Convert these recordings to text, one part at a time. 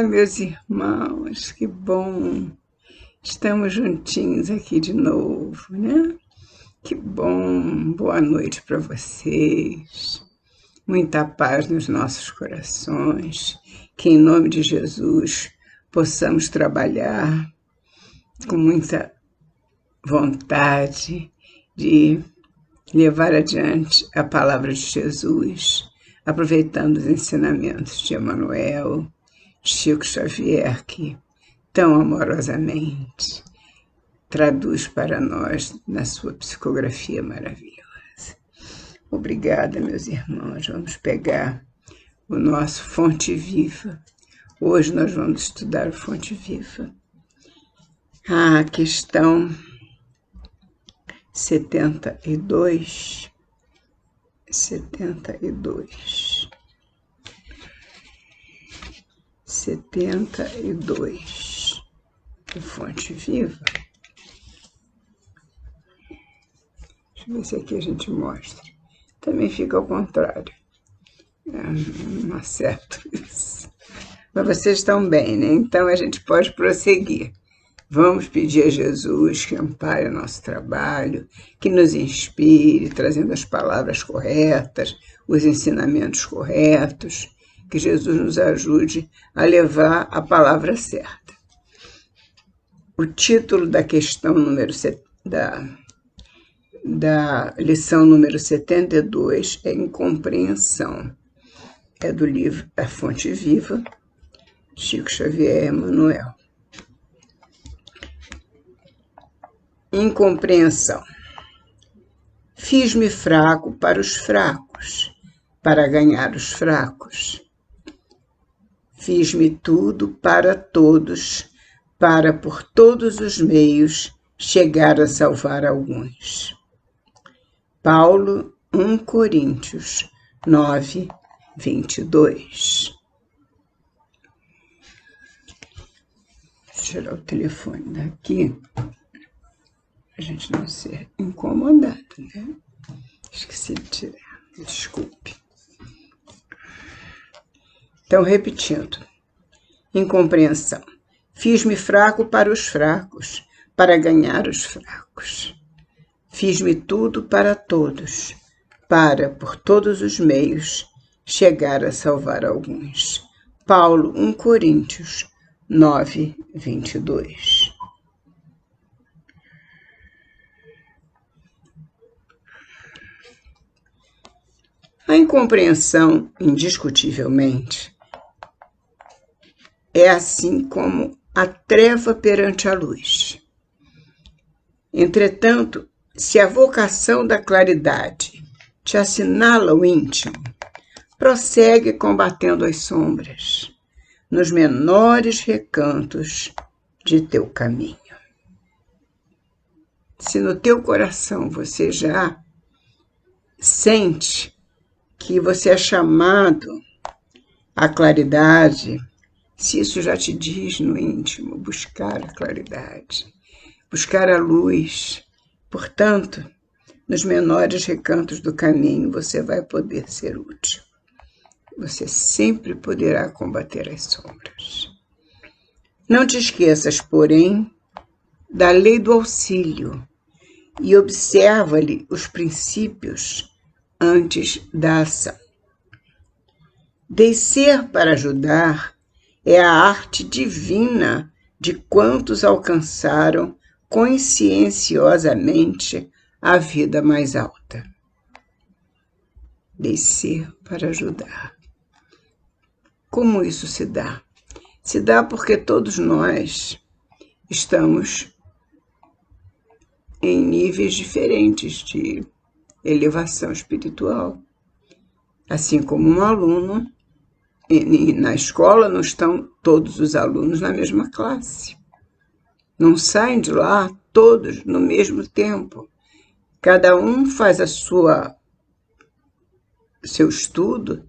Olá, meus irmãos, que bom! Estamos juntinhos aqui de novo, né? Que bom! Boa noite para vocês. Muita paz nos nossos corações. Que em nome de Jesus possamos trabalhar com muita vontade de levar adiante a palavra de Jesus, aproveitando os ensinamentos de Emmanuel, Chico Xavier, que tão amorosamente traduz para nós na sua psicografia maravilhosa. Obrigada, meus irmãos. Vamos pegar o nosso Fonte Viva. Hoje nós vamos estudar o Fonte Viva. A questão 72. 72 do Fonte Viva. Deixa eu ver se aqui a gente mostra. Também fica ao contrário. Não acerto isso. Mas vocês estão bem, né? Então a gente pode prosseguir. Vamos pedir a Jesus que ampare o nosso trabalho, que nos inspire, trazendo as palavras corretas, os ensinamentos corretos, que Jesus nos ajude a levar a palavra certa. O título da questão da lição número 72 é Incompreensão. É do livro A Fonte Viva, Chico Xavier e Emmanuel. Incompreensão. Fiz-me fraco para os fracos, para ganhar os fracos. Fiz-me tudo para todos, para por todos os meios chegar a salvar alguns. Paulo, 1 Coríntios 9, 22. Vou tirar o telefone daqui, para a gente não ser incomodado, né? Esqueci de tirar, desculpe. Então, repetindo. Incompreensão. Fiz-me fraco para os fracos, para ganhar os fracos. Fiz-me tudo para todos, para, por todos os meios, chegar a salvar alguns. Paulo, 1 Coríntios 9, 22. A incompreensão, indiscutivelmente, é assim como a treva perante a luz. Entretanto, se a vocação da claridade te assinala o íntimo, prossegue combatendo as sombras, nos menores recantos de teu caminho. Se no teu coração você já sente que você é chamado à claridade, se isso já te diz no íntimo, buscar a claridade, buscar a luz, portanto, nos menores recantos do caminho você vai poder ser útil. Você sempre poderá combater as sombras. Não te esqueças, porém, da lei do auxílio e observa-lhe os princípios antes da ação. Descer para ajudar é a arte divina de quantos alcançaram conscienciosamente a vida mais alta. Descer para ajudar. Como isso se dá? Se dá porque todos nós estamos em níveis diferentes de elevação espiritual. Assim como um aluno, na escola não estão todos os alunos na mesma classe. Não saem de lá todos no mesmo tempo. Cada um faz seu estudo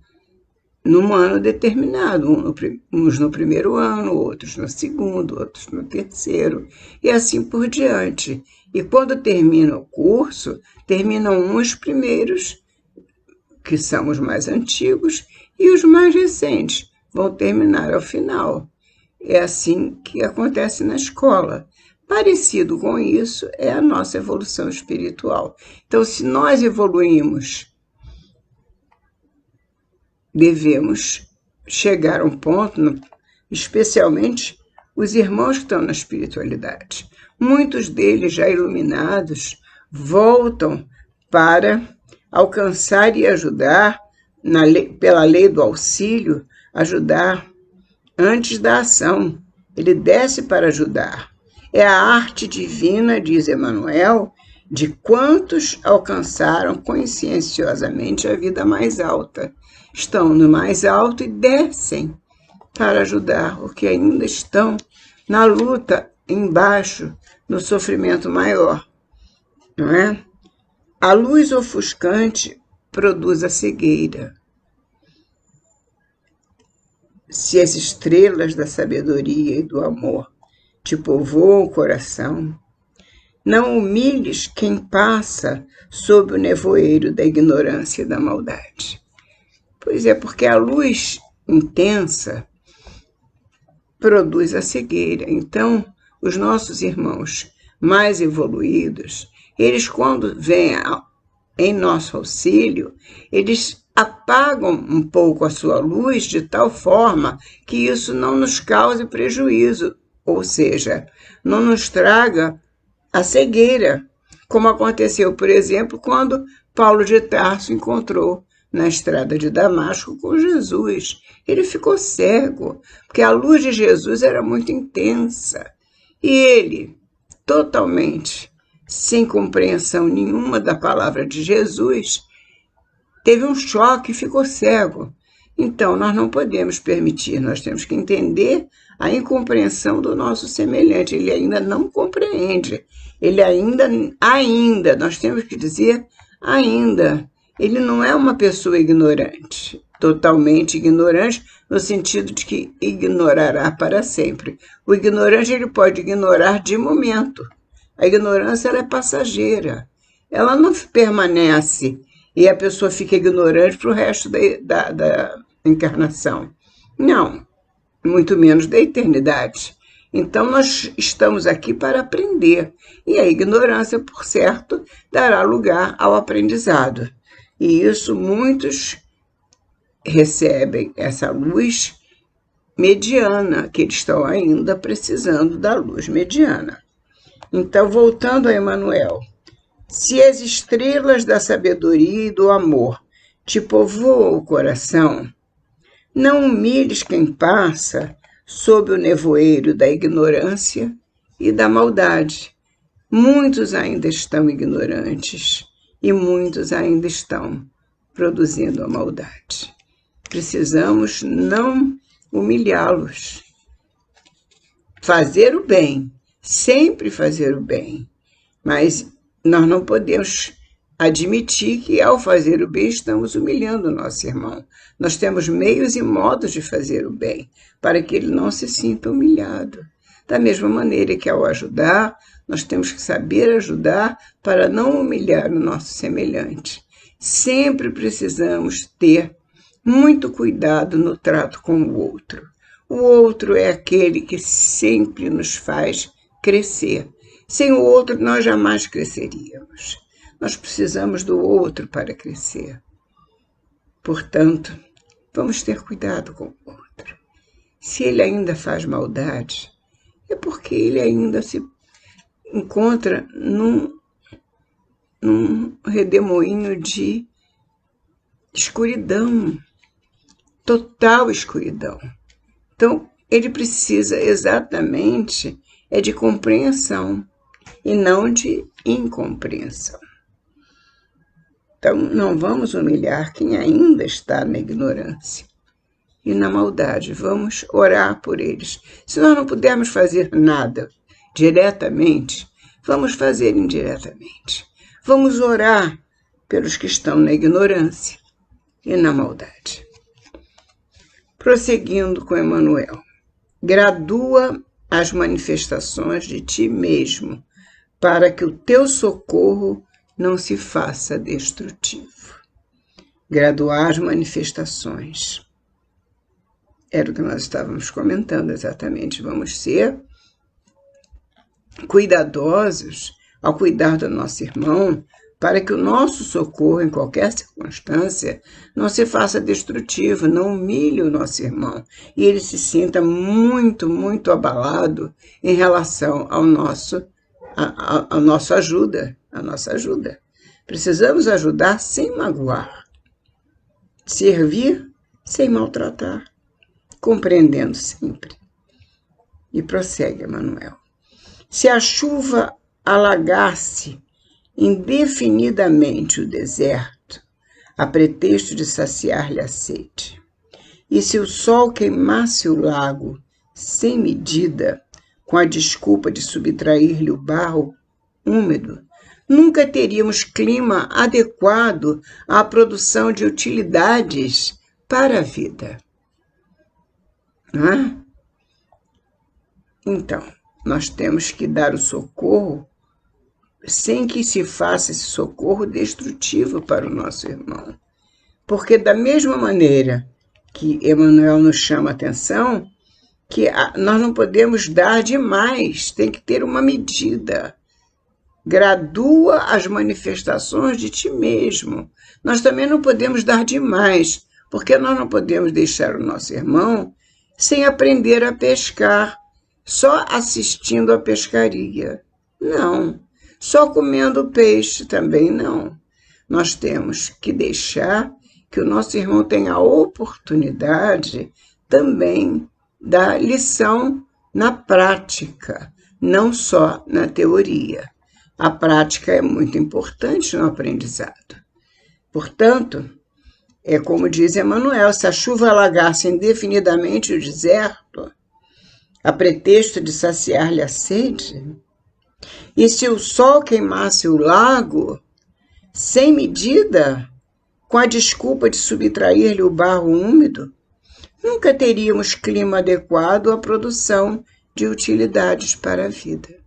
num ano determinado, uns no primeiro ano, outros no segundo, outros no terceiro, e assim por diante. E quando termina o curso, terminam os primeiros, que são os mais antigos, e os mais recentes vão terminar ao final. é assim que acontece na escola. Parecido com isso é a nossa evolução espiritual. Então, se nós evoluímos, devemos chegar a um ponto, especialmente os irmãos que estão na espiritualidade. Muitos deles, já iluminados, voltam para alcançar e ajudar, pela lei do auxílio, ajudar antes da ação. Ele desce para ajudar. É a arte divina, diz Emmanuel, de quantos alcançaram conscienciosamente a vida mais alta. Estão no mais alto e descem para ajudar os que ainda estão na luta embaixo, no sofrimento maior, não é? A luz ofuscante produz a cegueira. Se as estrelas da sabedoria e do amor te povoam o coração, não humilhes quem passa sob o nevoeiro da ignorância e da maldade. Pois é, porque a luz intensa produz a cegueira. Então, os nossos irmãos mais evoluídos, eles quando vêm em nosso auxílio, eles apagam um pouco a sua luz de tal forma que isso não nos cause prejuízo, ou seja, não nos traga a cegueira, como aconteceu, por exemplo, quando Paulo de Tarso encontrou na estrada de Damasco com Jesus. Ele ficou cego, porque a luz de Jesus era muito intensa. E ele, totalmente sem compreensão nenhuma da palavra de Jesus, teve um choque e ficou cego. Então, nós não podemos permitir, nós temos que entender a incompreensão do nosso semelhante. Ele ainda não compreende. Ele ainda, nós temos que dizer ainda. Ele não é uma pessoa ignorante, totalmente ignorante, no sentido de que ignorará para sempre. O ignorante, ele pode ignorar de momento. A ignorância, ela é passageira. Ela não permanece e a pessoa fica ignorante para o resto da encarnação. Não, muito menos da eternidade. Então, nós estamos aqui para aprender. E a ignorância, por certo, dará lugar ao aprendizado. E isso muitos recebem essa luz mediana, que eles estão ainda precisando da luz mediana. Então, voltando a Emmanuel, se as estrelas da sabedoria e do amor te povoam o coração, não humilhes quem passa sob o nevoeiro da ignorância e da maldade. Muitos ainda estão ignorantes e muitos ainda estão produzindo a maldade. Precisamos não humilhá-los. Fazer o bem, sempre fazer o bem, mas nós não podemos admitir que, ao fazer o bem, estamos humilhando o nosso irmão. Nós temos meios e modos de fazer o bem, para que ele não se sinta humilhado. Da mesma maneira que, ao ajudar, nós temos que saber ajudar para não humilhar o nosso semelhante. Sempre precisamos ter muito cuidado no trato com o outro. O outro é aquele que sempre nos faz crescer. Sem o outro, nós jamais cresceríamos. Nós precisamos do outro para crescer. Portanto, vamos ter cuidado com o outro. Se ele ainda faz maldade, é porque ele ainda se encontra num redemoinho de escuridão, total escuridão. Então, ele precisa exatamente de compreensão e não de incompreensão. Então, não vamos humilhar quem ainda está na ignorância e na maldade. Vamos orar por eles. Se nós não pudermos fazer nada diretamente, vamos fazer indiretamente. Vamos orar pelos que estão na ignorância e na maldade. Prosseguindo com Emmanuel. Gradua as manifestações de ti mesmo, para que o teu socorro não se faça destrutivo. Graduar as manifestações. Era o que nós estávamos comentando exatamente. Vamos ser cuidadosos ao cuidar do nosso irmão, para que o nosso socorro, em qualquer circunstância, não se faça destrutivo, não humilhe o nosso irmão, e ele se sinta muito, muito abalado em relação ao nosso ajuda, a nossa ajuda. Precisamos ajudar sem magoar, servir sem maltratar, compreendendo sempre. E prossegue, Emanuel. Se a chuva alagasse indefinidamente o deserto, a pretexto de saciar-lhe a sede, e se o sol queimasse o lago sem medida, com a desculpa de subtrair-lhe o barro úmido, nunca teríamos clima adequado à produção de utilidades para a vida. Não é? Então, nós temos que dar o socorro sem que se faça esse socorro destrutivo para o nosso irmão. Porque da mesma maneira que Emanuel nos chama a atenção, que nós não podemos dar demais, tem que ter uma medida. Gradua as manifestações de ti mesmo. Nós também não podemos dar demais, porque nós não podemos deixar o nosso irmão sem aprender a pescar, só assistindo à pescaria. Não. Só comendo peixe também não. Nós temos que deixar que o nosso irmão tenha a oportunidade também da lição na prática, não só na teoria. A prática é muito importante no aprendizado. Portanto, é como diz Emanuel, se a chuva alagasse indefinidamente o deserto, a pretexto de saciar-lhe a sede, e se o sol queimasse o lago, sem medida, com a desculpa de subtrair-lhe o barro úmido, nunca teríamos clima adequado à produção de utilidades para a vida.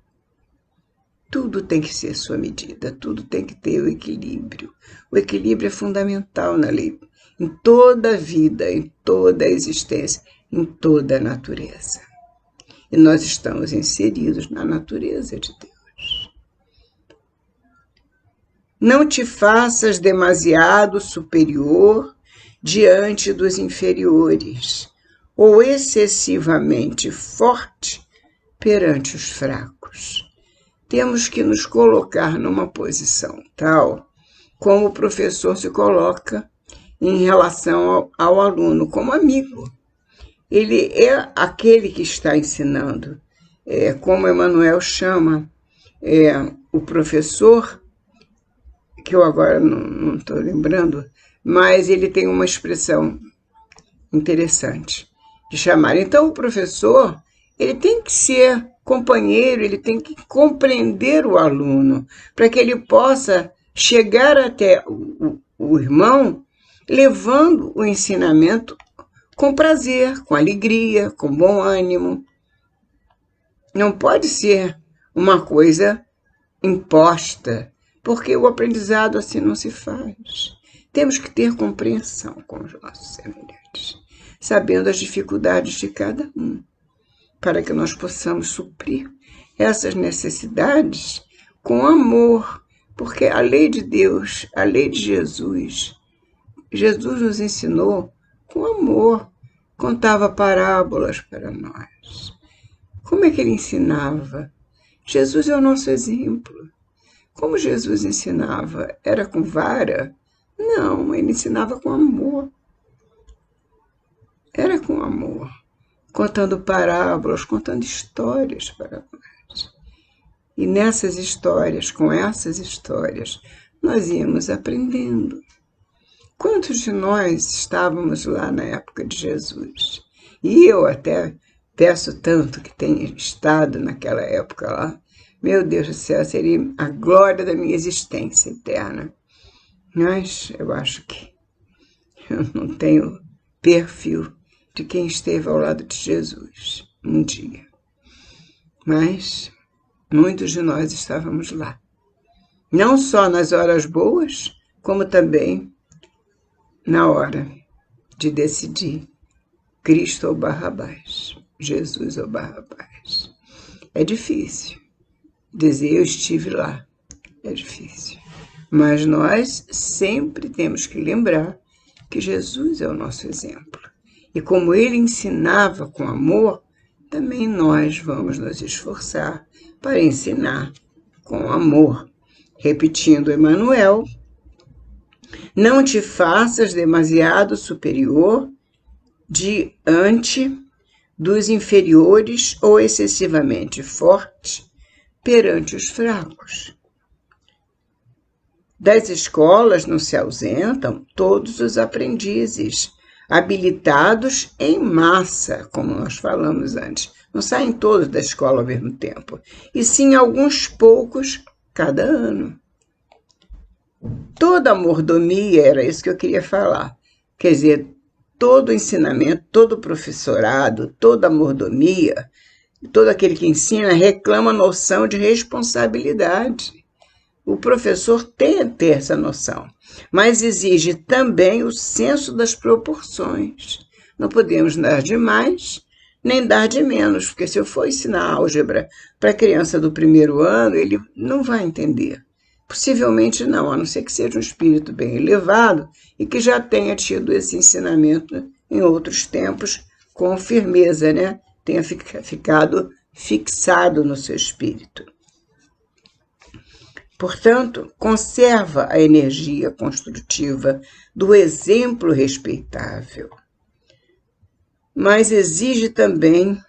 Tudo tem que ser sua medida, tudo tem que ter o equilíbrio. O equilíbrio é fundamental na lei, em toda a vida, em toda a existência, em toda a natureza. E nós estamos inseridos na natureza de Deus. Não te faças demasiado superior diante dos inferiores, ou excessivamente forte perante os fracos. Temos que nos colocar numa posição tal como o professor se coloca em relação ao aluno, como amigo. Ele é aquele que está ensinando, como Emanuel chama o professor, que eu agora não estou lembrando, mas ele tem uma expressão interessante de chamar. Então, o professor, ele tem que ser companheiro, ele tem que compreender o aluno, para que ele possa chegar até o irmão, levando o ensinamento com prazer, com alegria, com bom ânimo. Não pode ser uma coisa imposta, porque o aprendizado assim não se faz. Temos que ter compreensão com os nossos semelhantes, sabendo as dificuldades de cada um, para que nós possamos suprir essas necessidades com amor, porque a lei de Deus, a lei de Jesus nos ensinou com amor, contava parábolas para nós. Como é que ele ensinava? Jesus é o nosso exemplo. Como Jesus ensinava? Era com vara? Não, ele ensinava com amor. Era com amor, contando parábolas, contando histórias para nós. E nessas histórias, com essas histórias, nós íamos aprendendo. Quantos de nós estávamos lá na época de Jesus? E eu até peço tanto que tenha estado naquela época lá. Meu Deus do céu, seria a glória da minha existência eterna. Mas eu acho que eu não tenho perfil de quem esteve ao lado de Jesus um dia. Mas muitos de nós estávamos lá. Não só nas horas boas, como também na hora de decidir Cristo ou Barrabás, Jesus ou Barrabás. É difícil dizer eu estive lá, é difícil. Mas nós sempre temos que lembrar que Jesus é o nosso exemplo. E como ele ensinava com amor, também nós vamos nos esforçar para ensinar com amor. Repetindo Emmanuel, não te faças demasiado superior diante dos inferiores ou excessivamente forte perante os fracos. Das escolas não se ausentam todos os aprendizes, habilitados em massa, como nós falamos antes. Não saem todos da escola ao mesmo tempo, e sim alguns poucos cada ano. Toda a mordomia, era isso que eu queria falar. Quer dizer, todo o ensinamento, todo o professorado, toda a mordomia, todo aquele que ensina reclama a noção de responsabilidade. O professor tem que ter essa noção, mas exige também o senso das proporções. Não podemos dar de mais, nem dar de menos, porque se eu for ensinar álgebra para a criança do primeiro ano, ele não vai entender. Possivelmente não, a não ser que seja um espírito bem elevado e que já tenha tido esse ensinamento em outros tempos com firmeza, né? Tenha ficado fixado no seu espírito. Portanto, conserva a energia construtiva do exemplo respeitável, mas exige também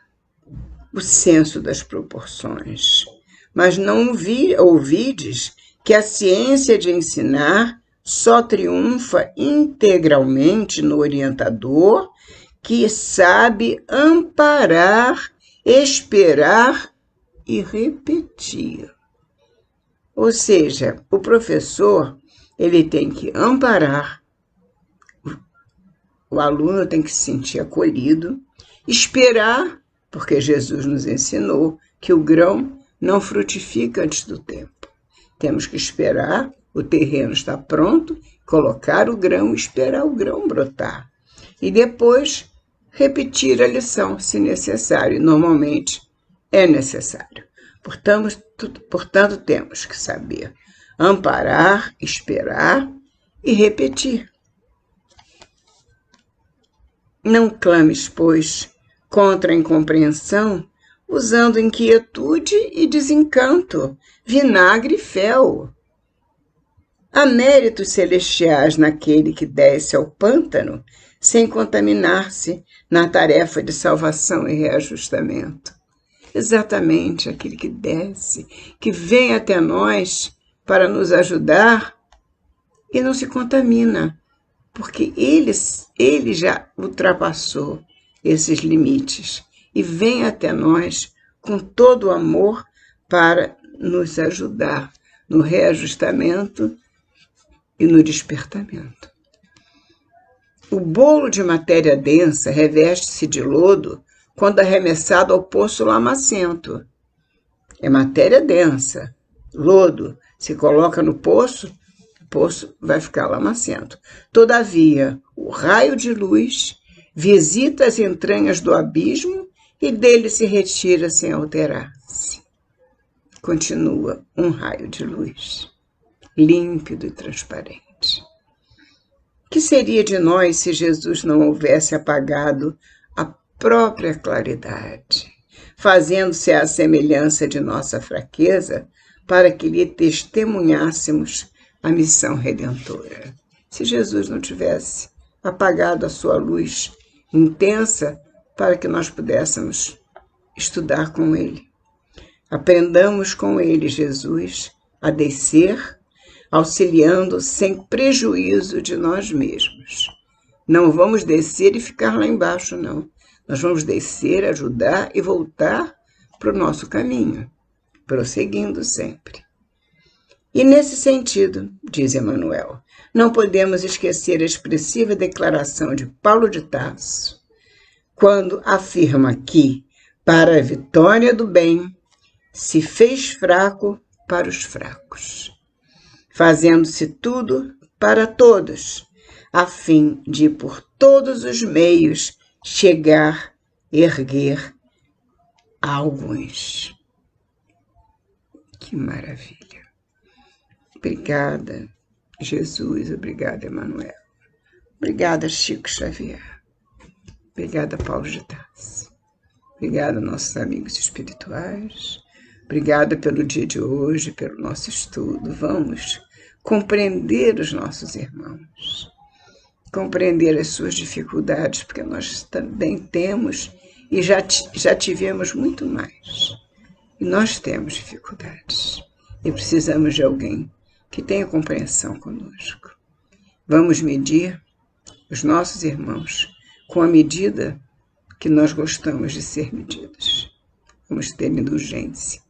o senso das proporções. Mas não ouvides que a ciência de ensinar só triunfa integralmente no orientador que sabe amparar, esperar e repetir. Ou seja, o professor ele tem que amparar, o aluno tem que se sentir acolhido, esperar, porque Jesus nos ensinou que o grão não frutifica antes do tempo. Temos que esperar, o terreno está pronto, colocar o grão e esperar o grão brotar. E depois repetir a lição, se necessário. Normalmente é necessário. Portanto, temos que saber amparar, esperar e repetir. Não clames, pois, contra a incompreensão, usando inquietude e desencanto, vinagre e fel. Há méritos celestiais naquele que desce ao pântano sem contaminar-se na tarefa de salvação e reajustamento. Exatamente aquele que desce, que vem até nós para nos ajudar e não se contamina, porque ele já ultrapassou esses limites e vem até nós com todo o amor para nos ajudar no reajustamento e no despertamento. O bolo de matéria densa reveste-se de lodo quando arremessado ao poço lamacento. É matéria densa, lodo. Se coloca no poço, o poço vai ficar lamacento. Todavia, o raio de luz visita as entranhas do abismo e dele se retira sem alterar-se. Continua um raio de luz, límpido e transparente. Que seria de nós se Jesus não houvesse apagado a própria claridade, fazendo-se à semelhança de nossa fraqueza, para que lhe testemunhássemos a missão redentora? Se Jesus não tivesse apagado a sua luz intensa para que nós pudéssemos estudar com ele. Aprendamos com ele, Jesus, a descer, auxiliando sem prejuízo de nós mesmos. Não vamos descer e ficar lá embaixo, não. Nós vamos descer, ajudar e voltar para o nosso caminho, prosseguindo sempre. E nesse sentido, diz Emmanuel, não podemos esquecer a expressiva declaração de Paulo de Tarso, quando afirma que, para a vitória do bem, se fez fraco para os fracos, fazendo-se tudo para todos, a fim de, por todos os meios, chegar, erguer a alguns. Que maravilha. Obrigada, Jesus. Obrigada, Emanuel. Obrigada, Chico Xavier. Obrigada, Paulo de Tarso. Obrigada, nossos amigos espirituais. Obrigada pelo dia de hoje, pelo nosso estudo. Vamos compreender os nossos irmãos, compreender as suas dificuldades, porque nós também temos e já tivemos muito mais. E nós temos dificuldades e precisamos de alguém que tenha compreensão conosco. Vamos medir os nossos irmãos com a medida que nós gostamos de ser medidos. Vamos ter indulgência,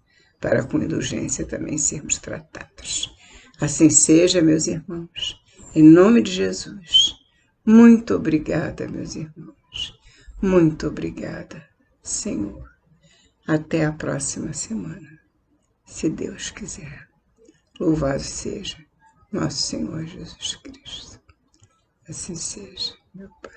para com indulgência também sermos tratados. Assim seja, meus irmãos, em nome de Jesus. Muito obrigada, meus irmãos. Muito obrigada, Senhor. Até a próxima semana, se Deus quiser. Louvado seja nosso Senhor Jesus Cristo. Assim seja, meu Pai.